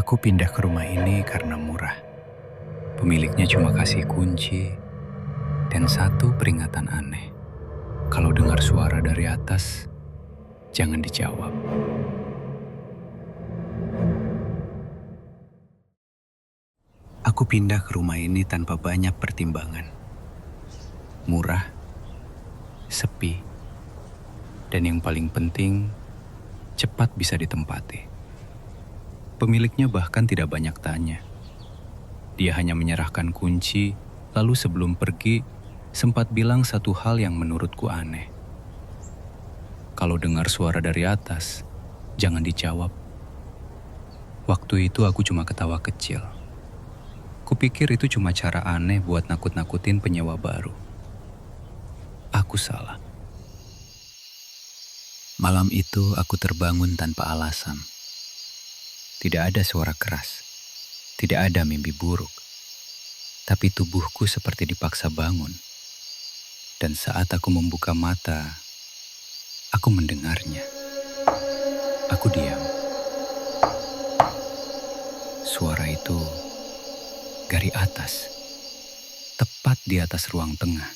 Aku pindah ke rumah ini karena murah. Pemiliknya cuma kasih kunci dan satu peringatan aneh. Kalau dengar suara dari atas, jangan dijawab. Aku pindah ke rumah ini tanpa banyak pertimbangan. Murah, sepi, dan yang paling penting, cepat bisa ditempati. Pemiliknya bahkan tidak banyak tanya. Dia hanya menyerahkan kunci, lalu sebelum pergi, sempat bilang satu hal yang menurutku aneh. Kalau dengar suara dari atas, jangan dijawab. Waktu itu aku cuma ketawa kecil. Kupikir itu cuma cara aneh buat nakut-nakutin penyewa baru. Aku salah. Malam itu aku terbangun tanpa alasan. Tidak ada suara keras. Tidak ada mimpi buruk. Tapi tubuhku seperti dipaksa bangun. Dan saat aku membuka mata, aku mendengarnya. Aku diam. Suara itu dari atas, tepat di atas ruang tengah,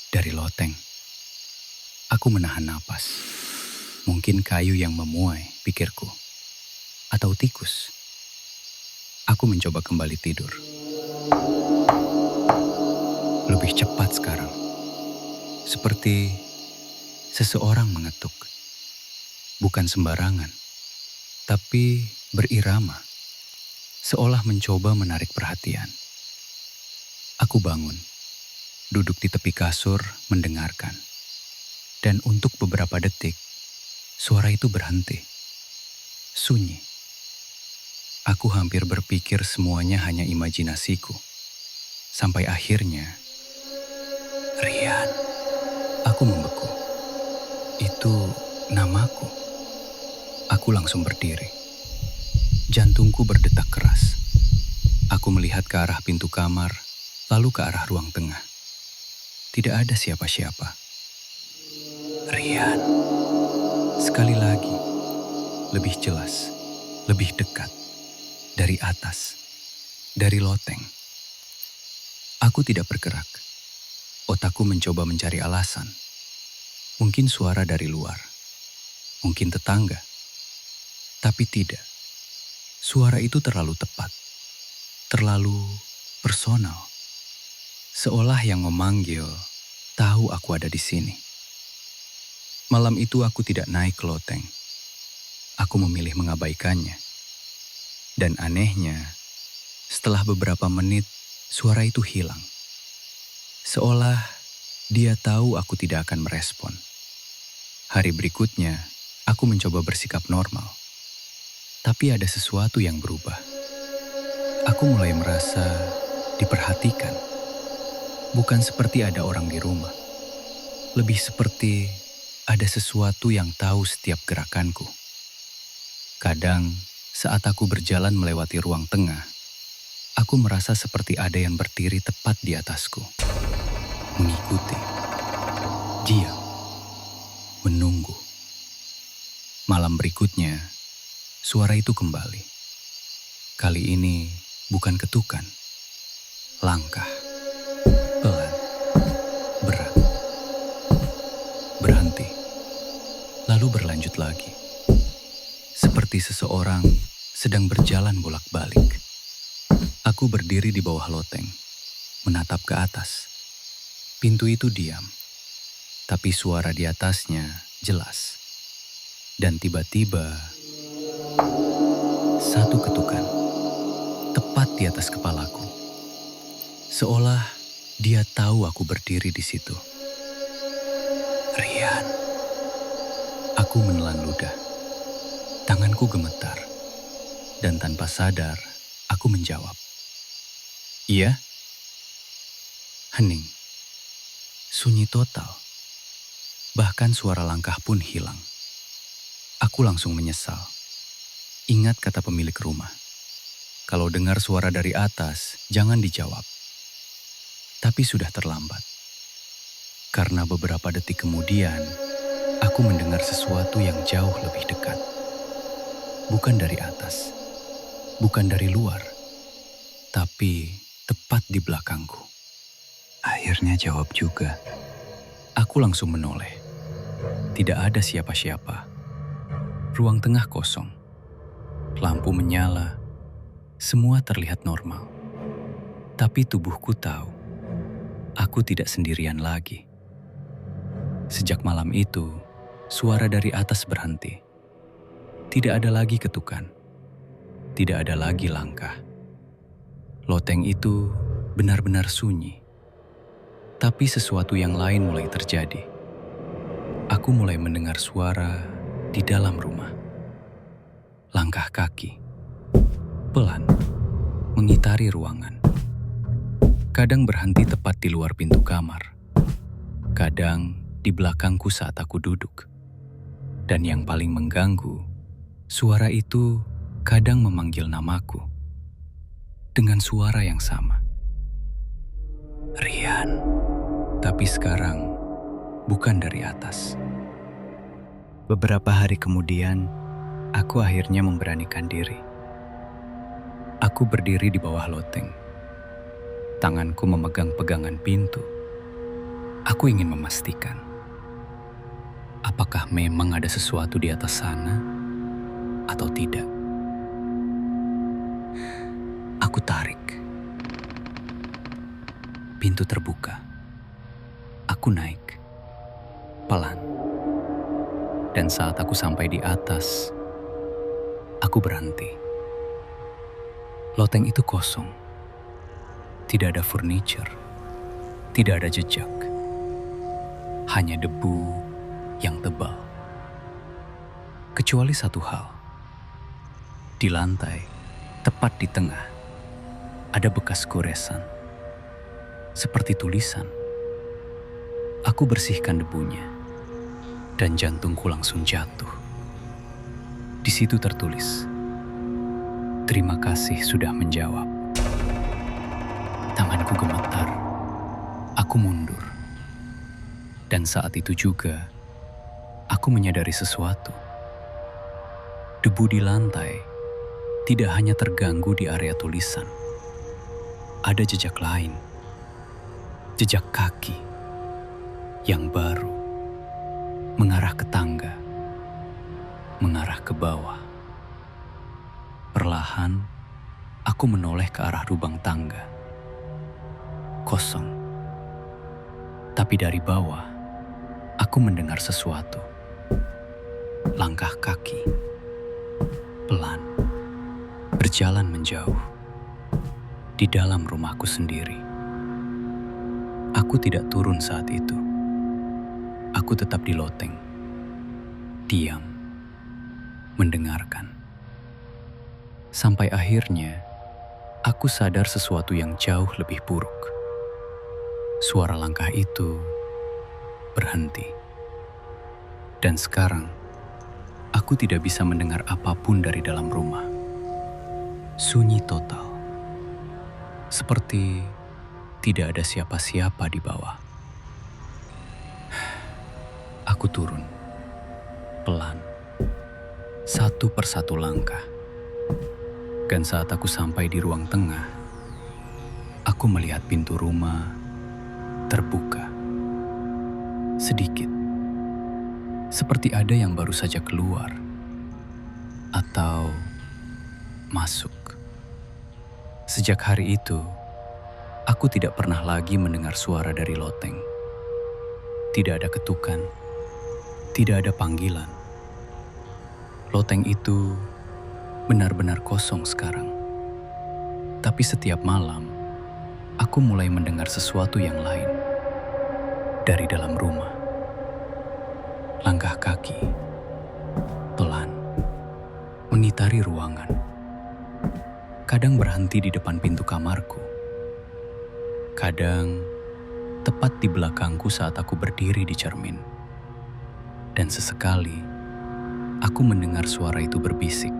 dari loteng. Aku menahan napas. Mungkin kayu yang memuai, pikirku. Atau tikus. Aku mencoba kembali tidur. Lebih cepat sekarang. Seperti seseorang mengetuk. Bukan sembarangan, tapi berirama. Seolah mencoba menarik perhatian. Aku bangun, duduk di tepi kasur, mendengarkan. Dan untuk beberapa detik, suara itu berhenti. Sunyi. Aku hampir berpikir semuanya hanya imajinasiku. Sampai akhirnya, Rian. Aku membeku. Itu namaku. Aku langsung berdiri. Jantungku berdetak keras. Aku melihat ke arah pintu kamar, lalu ke arah ruang tengah. Tidak ada siapa-siapa. Rian. Sekali lagi, lebih jelas, lebih dekat. Dari atas, dari loteng. Aku tidak bergerak. Otakku mencoba mencari alasan. Mungkin suara dari luar. Mungkin tetangga. Tapi tidak. Suara itu terlalu tepat. Terlalu personal. Seolah yang memanggil tahu aku ada di sini. Malam itu aku tidak naik ke loteng. Aku memilih mengabaikannya. Dan anehnya, setelah beberapa menit, suara itu hilang. Seolah dia tahu aku tidak akan merespon. Hari berikutnya, aku mencoba bersikap normal. Tapi ada sesuatu yang berubah. Aku mulai merasa diperhatikan. Bukan seperti ada orang di rumah. Lebih seperti ada sesuatu yang tahu setiap gerakanku. Kadang, saat aku berjalan melewati ruang tengah, aku merasa seperti ada yang berdiri tepat di atasku. Mengikuti. Diam. Menunggu. Malam berikutnya, suara itu kembali. Kali ini bukan ketukan. Langkah. Pelan. Berat. Berhenti. Lalu berlanjut lagi. Seperti seseorang sedang berjalan bolak-balik. Aku berdiri di bawah loteng, menatap ke atas. Pintu itu diam, tapi suara di atasnya jelas. Dan tiba-tiba, satu ketukan, tepat di atas kepalaku. Seolah dia tahu aku berdiri di situ. Rian. Aku menelan ludah. Tanganku gemetar, dan tanpa sadar, aku menjawab. Iya? Hening. Sunyi total. Bahkan suara langkah pun hilang. Aku langsung menyesal. Ingat kata pemilik rumah. Kalau dengar suara dari atas, jangan dijawab. Tapi sudah terlambat. Karena beberapa detik kemudian, aku mendengar sesuatu yang jauh lebih dekat. Bukan dari atas, Bukan dari luar, tapi tepat di belakangku. Akhirnya jawab juga. Aku langsung menoleh. Tidak ada siapa-siapa. Ruang tengah kosong. Lampu menyala. Semua terlihat normal. Tapi tubuhku tahu, aku tidak sendirian lagi. Sejak malam itu, suara dari atas berhenti. Tidak ada lagi ketukan. Tidak ada lagi langkah. Loteng itu benar-benar sunyi. Tapi sesuatu yang lain mulai terjadi. Aku mulai mendengar suara di dalam rumah. Langkah kaki. Pelan. Mengitari ruangan. Kadang berhenti tepat di luar pintu kamar. Kadang di belakangku saat aku duduk. Dan yang paling mengganggu, suara itu kadang memanggil namaku. Dengan suara yang sama. Rian. Tapi sekarang bukan dari atas. Beberapa hari kemudian, aku akhirnya memberanikan diri. Aku berdiri di bawah loteng. Tanganku memegang pegangan pintu. Aku ingin memastikan, apakah memang ada sesuatu di atas sana atau tidak. Aku tarik. Pintu terbuka. Aku naik. Pelan. Dan saat aku sampai di atas, aku berhenti. Loteng itu kosong. Tidak ada furniture. Tidak ada jejak. Hanya debu yang tebal. Kecuali satu hal. Di lantai, tepat di tengah, ada bekas goresan. Seperti tulisan. Aku bersihkan debunya. Dan jantungku langsung jatuh. Di situ tertulis, "Terima kasih sudah menjawab." Tanganku gemetar. Aku mundur. Dan saat itu juga, aku menyadari sesuatu. Debu di lantai tidak hanya terganggu di area tulisan. Ada jejak lain. Jejak kaki yang baru. Mengarah ke tangga. Mengarah ke bawah. Perlahan, aku menoleh ke arah lubang tangga. Kosong. Tapi dari bawah, aku mendengar sesuatu. Langkah kaki. Pelan. Berjalan menjauh. Di dalam rumahku sendiri. Aku tidak turun saat itu. Aku tetap di loteng. Diam. Mendengarkan. Sampai akhirnya, aku sadar sesuatu yang jauh lebih buruk. Suara langkah itu berhenti. Dan sekarang, aku tidak bisa mendengar apapun dari dalam rumah. Sunyi total. Seperti tidak ada siapa-siapa di bawah. Aku turun. Pelan. Satu persatu langkah. Dan saat aku sampai di ruang tengah, aku melihat pintu rumah terbuka. Sedikit. Seperti ada yang baru saja keluar. Atau masuk. Sejak hari itu, aku tidak pernah lagi mendengar suara dari loteng. Tidak ada ketukan. Tidak ada panggilan. Loteng itu benar-benar kosong sekarang. Tapi setiap malam, aku mulai mendengar sesuatu yang lain. Dari dalam rumah. Langkah kaki. Pelan. Mengitari ruangan. Kadang berhenti di depan pintu kamarku. Kadang tepat di belakangku saat aku berdiri di cermin. Dan sesekali, aku mendengar suara itu berbisik.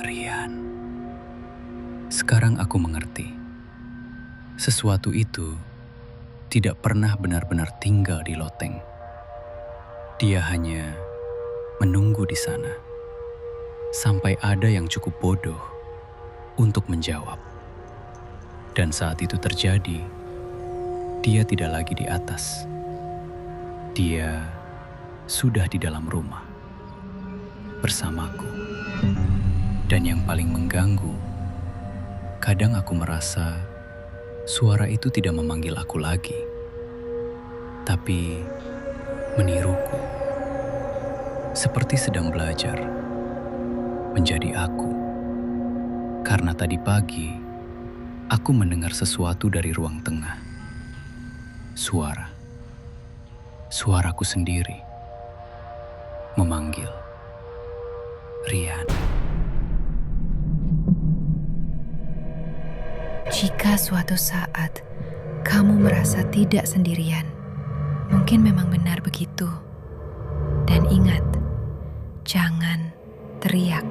Rian. Sekarang aku mengerti. Sesuatu itu tidak pernah benar-benar tinggal di loteng. Dia hanya menunggu di sana. sampai ada yang cukup bodoh untuk menjawab. Dan saat itu terjadi, dia tidak lagi di atas. Dia sudah di dalam rumah bersamaku. Dan yang paling mengganggu, kadang aku merasa suara itu tidak memanggil aku lagi, tapi meniruku. Seperti sedang belajar menjadi aku. Karena tadi pagi, aku mendengar sesuatu dari ruang tengah. Suaraku sendiri memanggil Rian. Jika suatu saat kamu merasa tidak sendirian, mungkin memang benar begitu. Dan ingat, jangan teriak.